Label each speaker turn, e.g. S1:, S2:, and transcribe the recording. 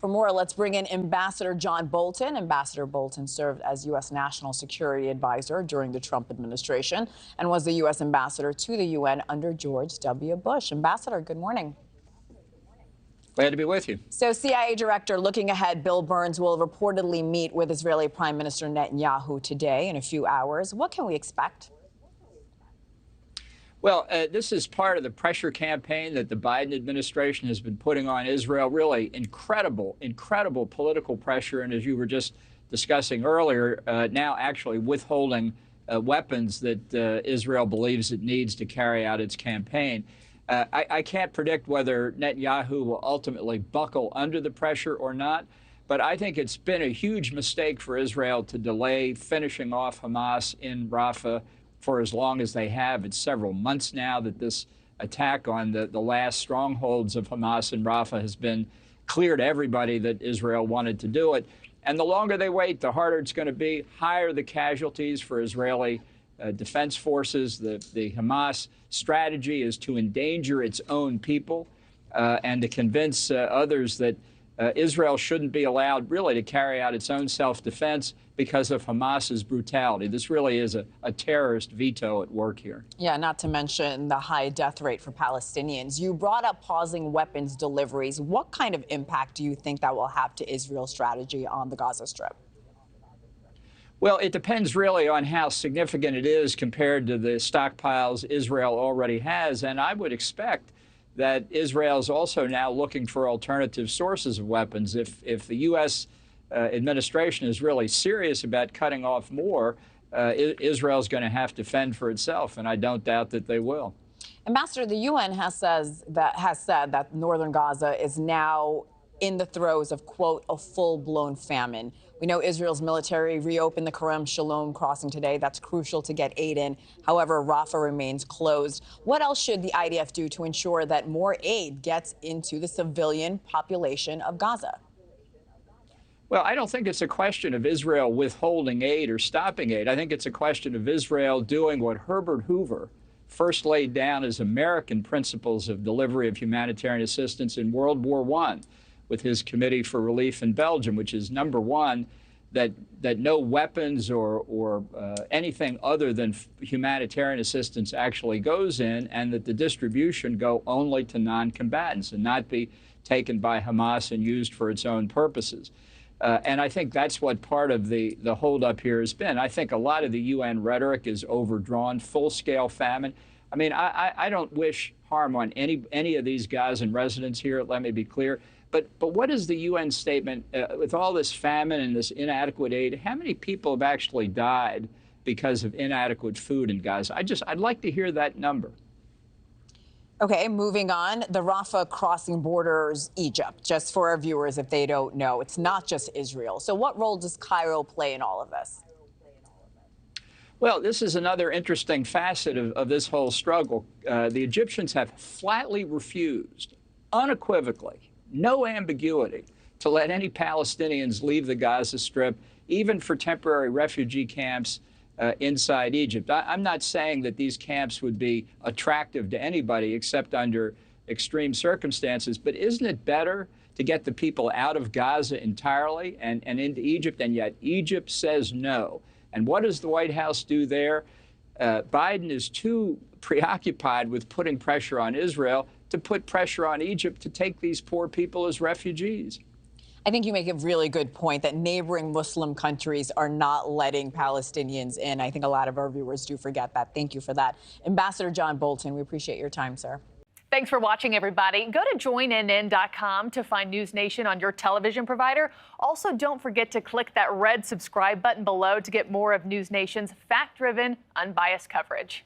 S1: For more, let's bring in Ambassador John Bolton. Ambassador Bolton served as U.S. National Security Advisor during the Trump administration and was the U.S. Ambassador to the UN under George W. Bush. Ambassador, good morning.
S2: Glad to be with you.
S1: So CIA Director looking ahead, Bill Burns will reportedly meet with Israeli Prime Minister Netanyahu today in a few hours. What can we expect?
S2: Well, this is part of the pressure campaign that the Biden administration has been putting on Israel. Really incredible political pressure. And as you were just discussing earlier, now actually withholding weapons that Israel believes it needs to carry out its campaign. I can't predict whether Netanyahu will ultimately buckle under the pressure or not. But I think it's been a huge mistake for Israel to delay finishing off Hamas in Rafah for as long as they have. It's several months now that this attack on the last strongholds of Hamas in Rafah has been clear to everybody that Israel wanted to do it. And the longer they wait, the harder it's going to be, higher the casualties for Israeli defense forces. The Hamas strategy is to endanger its own people and to convince others that Israel shouldn't be allowed really to carry out its own self-defense because of Hamas's brutality. This really is a terrorist veto at work here.
S1: Yeah, not to mention the high death rate for Palestinians. You brought up pausing weapons deliveries. What kind of impact do you think that will have to Israel's strategy on the Gaza Strip?
S2: Well, it depends really on how significant it is compared to the stockpiles Israel already has. And I would expect that Israel is also now looking for alternative sources of weapons. If the U.S. Administration is really serious about cutting off more, Israel is going to have to fend for itself, and I don't doubt that they will.
S1: Ambassador, the UN has said that northern Gaza is now in the throes of, quote, a full-blown famine. We know Israel's military reopened the Kerem Shalom crossing today. That's crucial to get aid in. However, Rafah remains closed. What else should the IDF do to ensure that more aid gets into the civilian population of Gaza?
S2: Well, I don't think it's a question of Israel withholding aid or stopping aid. I think it's a question of Israel doing what Herbert Hoover first laid down as American principles of delivery of humanitarian assistance in World War I with his Committee for Relief in Belgium, which is number one, that no weapons or anything other than humanitarian assistance actually goes in, and that the distribution go only to non-combatants and not be taken by Hamas and used for its own purposes. And I think that's what part of the holdup here has been. I think a lot of the UN rhetoric is overdrawn, full-scale famine. I mean, I don't wish harm on any of these Gazan residents here, let me be clear. But what is the UN statement with all this famine and this inadequate aid? How many people have actually died because of inadequate food in Gaza? I'd like to hear that number.
S1: Okay, moving on. The Rafah crossing borders Egypt. Just for our viewers, if they don't know, it's not just Israel. So what role does Cairo play in all of this?
S2: Well, this is another interesting facet of this whole struggle. The Egyptians have flatly refused, unequivocally, no ambiguity, to let any Palestinians leave the Gaza Strip, even for temporary refugee camps inside Egypt. I'm not saying that these camps would be attractive to anybody except under extreme circumstances, but isn't it better to get the people out of Gaza entirely and into Egypt? And yet Egypt says no. And what does the White House do there? Biden is too preoccupied with putting pressure on Israel to put pressure on Egypt to take these poor people as refugees.
S1: I think you make a really good point that neighboring Muslim countries are not letting Palestinians in. I think a lot of our viewers do forget that. Thank you for that. Ambassador John Bolton, we appreciate your time, sir.
S3: Thanks for watching, everybody. Go to joinnn.com to find NewsNation on your television provider. Also, don't forget to click that red subscribe button below to get more of NewsNation's fact-driven, unbiased coverage.